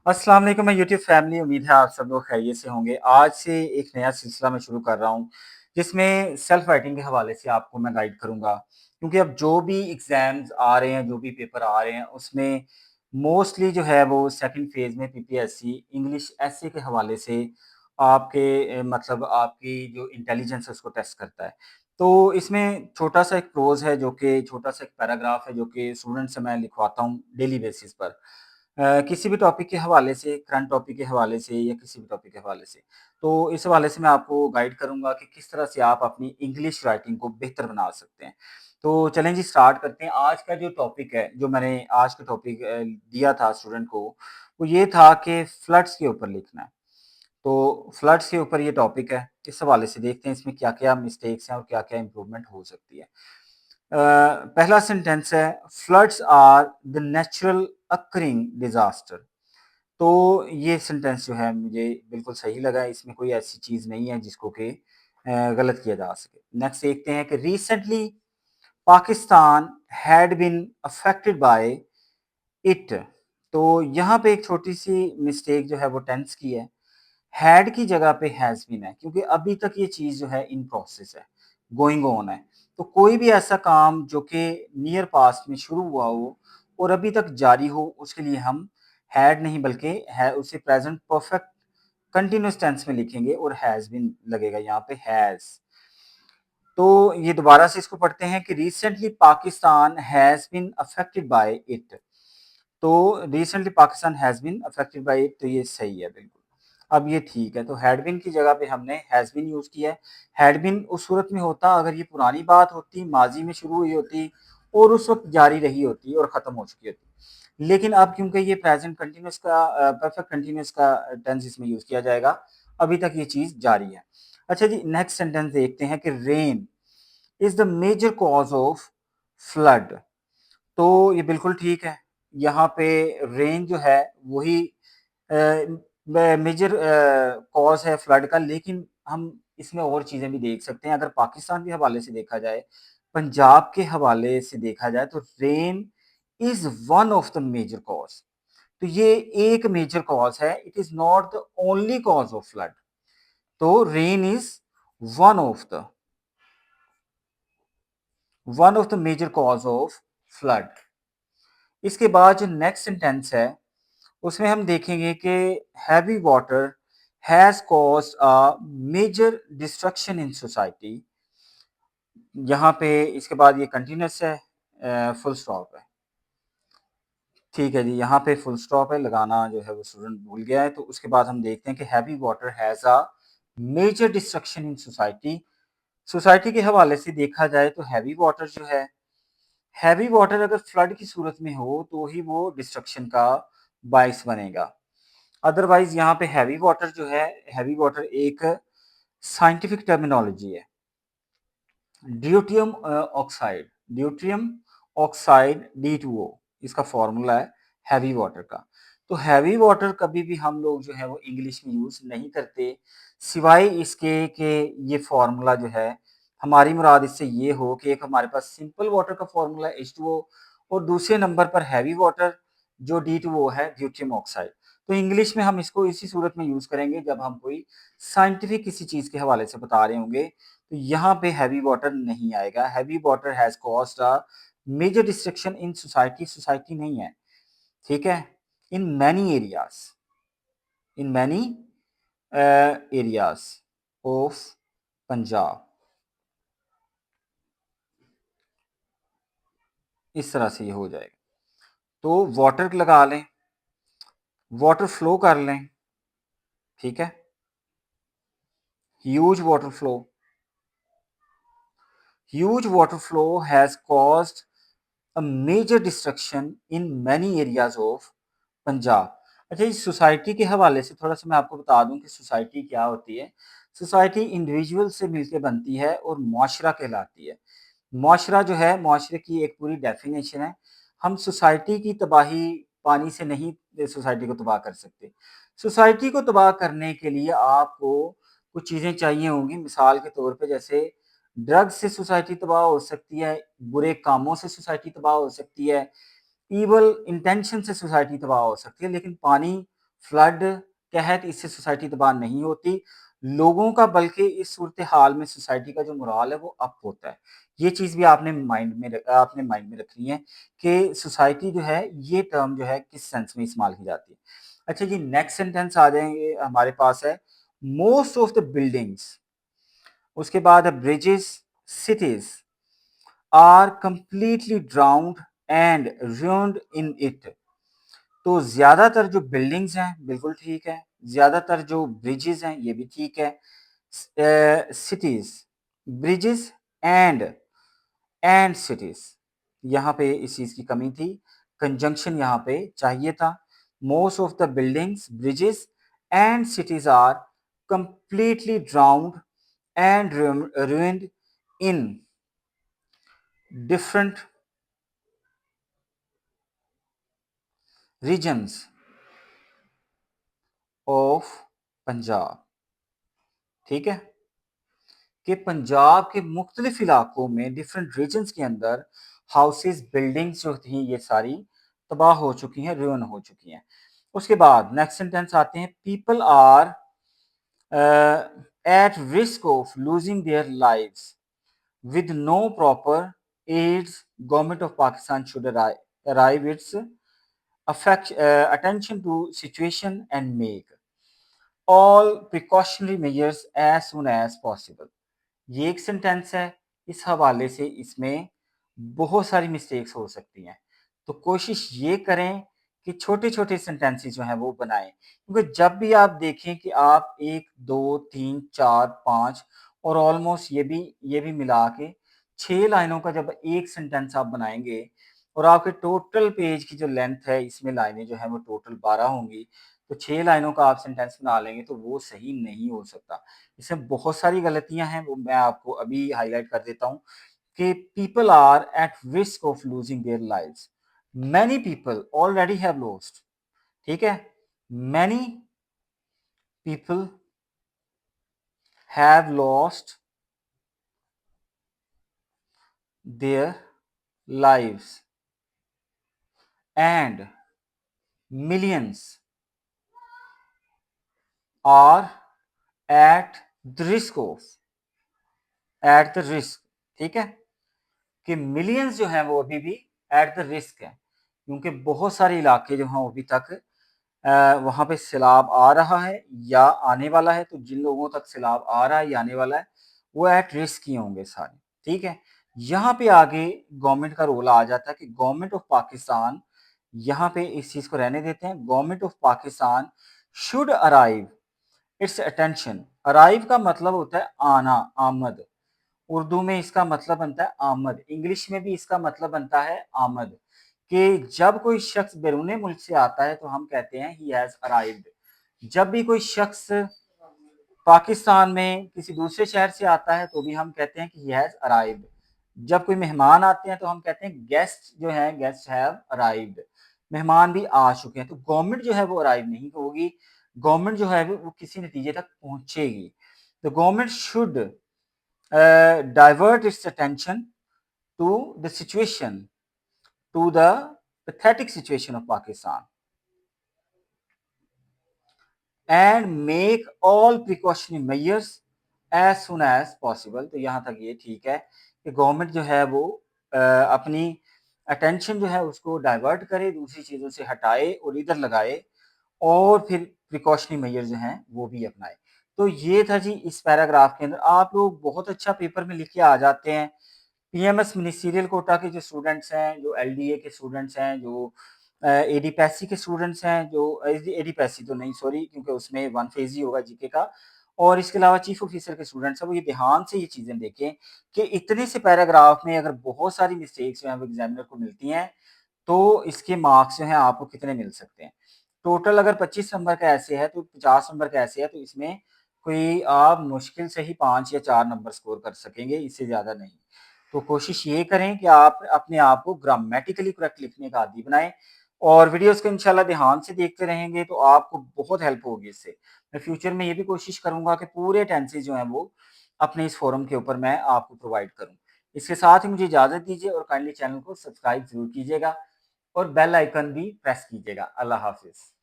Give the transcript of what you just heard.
अस्सलाम वालेकुम मैं यूट्यूब फैमिली उम्मीद है आप सब लोग खैरियत से होंगे। आज से एक नया सिलसिला मैं शुरू कर रहा हूँ, जिसमें सेल्फ राइटिंग के हवाले से आपको मैं गाइड करूँगा। क्योंकि अब जो भी एग्ज़ाम्स आ रहे हैं, जो भी पेपर आ रहे हैं, उसमें मोस्टली जो है वो सेकंड फ़ेज़ में पीपीएससी इंग्लिश एसे के हवाले से आपके मतलब आपकी जो इंटेलिजेंस है उसको टेस्ट करता है। तो इसमें छोटा-सा एक प्रोज़ है जो कि छोटा-सा एक पैराग्राफ है जो कि स्टूडेंट से मैं लिखवाता हूँ डेली बेसिस पर। किसी भी टॉपिक के हवाले से, करंट टॉपिक के हवाले से या किसी भी टॉपिक के हवाले से। तो इस हवाले से मैं आपको गाइड करूँगा कि किस तरह से आप अपनी इंग्लिश राइटिंग को बेहतर बना सकते हैं। तो चलें जी स्टार्ट करते हैं। आज का जो टॉपिक है, जो मैंने आज का टॉपिक दिया था स्टूडेंट को, वो ये था कि फ्लड्स के ऊपर लिखना है। तो फ्लड्स के ऊपर ये टॉपिक है। इस हवाले से देखते हैं इसमें क्या-क्या मिस्टेक्स हैं और क्या-क्या इम्प्रूवमेंट हो सकती है। पहला सेंटेंस है floods are the natural occurring disaster. तो ये सेंटेंस जो है मुझे बिल्कुल सही लगा। इसमें कोई ऐसी चीज नहीं है जिसको कि गलत किया जा सके। नेक्स्ट देखते हैं कि recently Pakistan had been affected by it. तो यहाँ पे एक छोटी सी मिस्टेक जो है वो टेंस की है। हैड की जगह पे हैज़ बीन है, क्योंकि अभी तक ये चीज़ जो है इन प्रोसेस है, गोइंग ऑन है। तो कोई भी ऐसा काम जो कि नियर पास्ट में शुरू हुआ हो और अभी तक जारी हो, उसके लिए हम हैड नहीं बल्कि है उसे प्रेजेंट परफेक्ट कंटीन्यूअस टेंस में लिखेंगे और हैज़ बीन लगेगा यहाँ पे हैज़। तो ये दोबारा से इसको पढ़ते हैं कि recently Pakistan has been affected by it. तो recently Pakistan has been affected by it, तो ये सही है बिल्कुल। अब ये ठीक है, तो हैड बीन की जगह पे हमने हैज़ बीन यूज़ किया है। हैड बीन उस सूरत में होता अगर ये पुरानी बात होती, माज़ी में शुरू हुई होती और उस वक़्त जारी रही होती और ख़त्म हो चुकी होती। लेकिन अब क्योंकि ये प्रेज़ेंट कंटीन्यूअस का परफेक्ट कंटीन्यूअस का टेंस इसमें यूज़ किया जाएगा, अभी तक ये चीज़ जारी है। अच्छा जी, नेक्स्ट सेंटेंस देखते हैं कि rain is the major cause of flood. तो ये बिल्कुल ठीक है। यहाँ पे रेन जो है वही मेजर कॉज़ है फ्लड का, लेकिन हम इसमें और चीज़ें भी देख सकते हैं। अगर पाकिस्तान के हवाले से देखा जाए, पंजाब के हवाले से देखा जाए तो rain is one of the major cause. तो ये एक मेजर कॉज़ है, it is not the only cause of flood. तो rain is one of the one of the major cause of flood. इसके बाद जो नेक्स्ट सेंटेंस है उसमें हम देखेंगे कि heavy water has caused a major destruction in society. यहाँ पे इसके बाद ये कंटिन्यूस है, फुल स्टॉप है। ठीक है जी, यहाँ पे फुल स्टॉप है, लगाना जो है वो स्टूडेंट भूल गया है। तो उसके बाद हम देखते हैं कि heavy water has a major destruction in society. Society के हवाले से देखा जाए तो हैवी वाटर जो है, हैवी वाटर अगर फ्लड की सूरत में हो तो ही वो डिस्ट्रक्शन का बायस बनेगा। अदरवाइज यहाँ पे हैवी वाटर जो है, हैवी वाटर एक साइंटिफिक टर्मिनोलॉजी है। Deuterium oxide, deuterium oxide D2O इसका फॉर्मूला है हैवी वाटर का। तो हैवी वाटर कभी भी हम लोग जो है वो इंग्लिश में यूज नहीं करते, सिवाय इसके कि ये फॉर्मूला जो है, हमारी मुराद इससे ये हो कि एक हमारे पास सिंपल वाटर का फॉर्मूला है H2O और दूसरे नंबर पर हैवी वाटर जो D2O है, ड्यूटियम ऑक्साइड। तो इंग्लिश में हम इसको इसी सूरत में यूज करेंगे जब हम कोई साइंटिफिक किसी चीज के हवाले से बता रहे होंगे। तो यहाँ पे हैवी वाटर नहीं आएगा। Heavy water has caused a major destruction in society, society नहीं है, ठीक है, in many areas, in many areas of Punjab. इस तरह से ये हो जाएगा। तो वाटर लगा लें, वाटर फ्लो कर लें, ठीक है, huge water flow, huge water flow has caused a major destruction in many areas of Punjab. अच्छा, इस सोसाइटी के हवाले से थोड़ा सा मैं आपको बता दूं कि सोसाइटी क्या होती है। सोसाइटी इंडिविजुअल से मिलकर बनती है और मुआशरा कहलाती है। मुआशरा जो है, मुआशरे की एक पूरी डेफिनेशन है। हम सोसाइटी की तबाही पानी से नहीं सोसाइटी को तबाह कर सकते। सोसाइटी को तबाह करने के लिए आपको कुछ चीज़ें चाहिए होंगी। मिसाल के तौर पे जैसे ड्रग्स से सोसाइटी तबाह हो सकती है, बुरे कामों से सोसाइटी तबाह हो सकती है, इवल इंटेंशन से सोसाइटी तबाह हो सकती है, लेकिन पानी फ्लड, कहत इससे सोसाइटी तबाह नहीं होती लोगों का, बल्कि इस सूरत हाल में सोसाइटी का जो मोरल है वो अप होता है। ये चीज़ भी आपने माइंड में रखनी है कि सोसाइटी जो है ये टर्म जो है किस सेंस में इस्तेमाल की जाती है। अच्छा जी, नेक्स्ट सेंटेंस आ जाएंगे हमारे पास है मोस्ट ऑफ द बिल्डिंग्स, उसके बाद है bridges, cities are completely drowned and ruined in it. तो ज्यादातर जो बिल्डिंग्स हैं बिल्कुल ठीक है, ज्यादातर जो ब्रिजेस हैं ये भी ठीक है, सिटीज, ब्रिजेस एंड सिटीज, यहाँ पे इस चीज की कमी थी, कंजंक्शन यहाँ पे चाहिए था। Most of the buildings, bridges and cities are completely drowned and ruined in different regions of Punjab. ठीक है, कि पंजाब के मुख्तलिफ इलाकों में डिफरेंट रीजन्स के अंदर हाउसेस, बिल्डिंग्स जो थी ये सारी तबाह हो चुकी हैं, रुइन हो चुकी हैं। उसके बाद नेक्स्ट सेंटेंस आते हैं, people are at risk of losing their lives with no proper aids, government of Pakistan should arrive its attention to situation and make all precautionary measures as soon as possible। ये एक sentence है, इस हवाले से इसमें बहुत सारी mistakes हो सकती हैं, तो कोशिश ये करें कि छोटे छोटे सेंटेंसेस जो हैं वो बनाएं, क्योंकि जब भी आप देखें कि आप एक दो तीन चार पाँच और ऑलमोस्ट ये भी मिला के 6 लाइनों का जब एक सेंटेंस आप बनाएंगे और आपके टोटल पेज की जो लेंथ है इसमें लाइनें जो है वो टोटल 12 होंगी, तो 6 लाइनों का आप सेंटेंस बना लेंगे तो वो सही नहीं हो सकता। इसमें बहुत सारी गलतियां हैं, वो मैं आपको अभी हाईलाइट कर देता हूँ कि people are at risk of losing their lives, many people already have lost. ठीक है, many people have lost their lives and millions are at the risk of, at the risk, ठीक है, कि मिलियंस जो हैं वो अभी भी एट द रिस्क है, क्योंकि बहुत सारे इलाके जो हैं अभी तक वहाँ पे सैलाब आ रहा है या आने वाला है, तो जिन लोगों तक सैलाब आ रहा है या आने वाला है वो एट रिस्क ही होंगे सारे। ठीक है, यहाँ पे आगे गवर्नमेंट का रोल आ जाता है कि गवर्नमेंट ऑफ पाकिस्तान, यहाँ पे इस चीज को रहने देते हैं, government of Pakistan should arrive it's attention. Arrive का मतलब होता है आना, आमद, उर्दू में इसका मतलब बनता है आमद, इंग्लिश में भी इसका मतलब बनता है आमद, कि जब कोई शख्स बैरून मुल्क से आता है तो हम कहते हैं ही हैज अराइव्ड। जब भी कोई शख्स पाकिस्तान में किसी दूसरे शहर से आता है तो भी हम कहते हैं कि ही हैज अराइव्ड। जब कोई मेहमान आते हैं तो हम कहते हैं गेस्ट जो है, गेस्ट हैव अराइव्ड, मेहमान भी आ चुके हैं। तो गवर्नमेंट जो है वो अराइव नहीं होगी, गवर्नमेंट जो है वो किसी नतीजे तक पहुंचेगी। तो government should divert its attention to the situation, to the pathetic situation of Pakistan, and make all precautionary measures as soon as possible। तो यहाँ तक ये ठीक है कि गवर्नमेंट जो है वो अपनी अटेंशन जो है उसको डाइवर्ट करे, दूसरी चीज़ों से हटाए और इधर लगाए, और फिर प्रिकॉशनरी मेजर जो हैं वो भी अपनाए। तो ये था जी इस पैराग्राफ के अंदर। आप लोग बहुत अच्छा पेपर में लिख के आ जाते हैं। पीएमएस मिनिस्टीरियल कोटा के जो स्टूडेंट्स हैं, जो एलडीए के स्टूडेंट्स हैं, जो एडीपैसी के स्टूडेंट्स हैं, जो एडीपैसी तो नहीं सॉरी, क्योंकि उसमें वन फेज ही होगा जीके का, और इसके अलावा चीफ ऑफिसर के स्टूडेंट्स हैं, वो ये ध्यान से ये चीज़ें देखें कि इतने से पैराग्राफ में अगर बहुत सारी मिस्टेक्स जो हैं वो एग्जामिनर को मिलती हैं तो इसके मार्क्स जो हैं आपको कितने मिल सकते हैं। टोटल अगर 25 नंबर का ऐसे है तो 50 नंबर का ऐसे है, तो इसमें कोई आप मुश्किल से ही 5 या 4 नंबर स्कोर कर सकेंगे, इससे ज़्यादा नहीं। तो कोशिश ये करें कि आप अपने आप को ग्रामेटिकली करेक्ट लिखने का आदी बनाएं, और वीडियोस को इंशाल्लाह ध्यान से देखते रहेंगे तो आपको बहुत हेल्प होगी इससे। मैं फ्यूचर में ये भी कोशिश करूंगा कि पूरे टेंसेज जो हैं वो अपने इस फोरम के ऊपर मैं आपको प्रोवाइड करूं। इसके साथ ही मुझे इजाज़त दीजिए और काइंडली चैनल को सब्सक्राइब जरूर कीजिएगा और बेल आइकन भी प्रेस कीजिएगा। अल्लाह हाफिज़।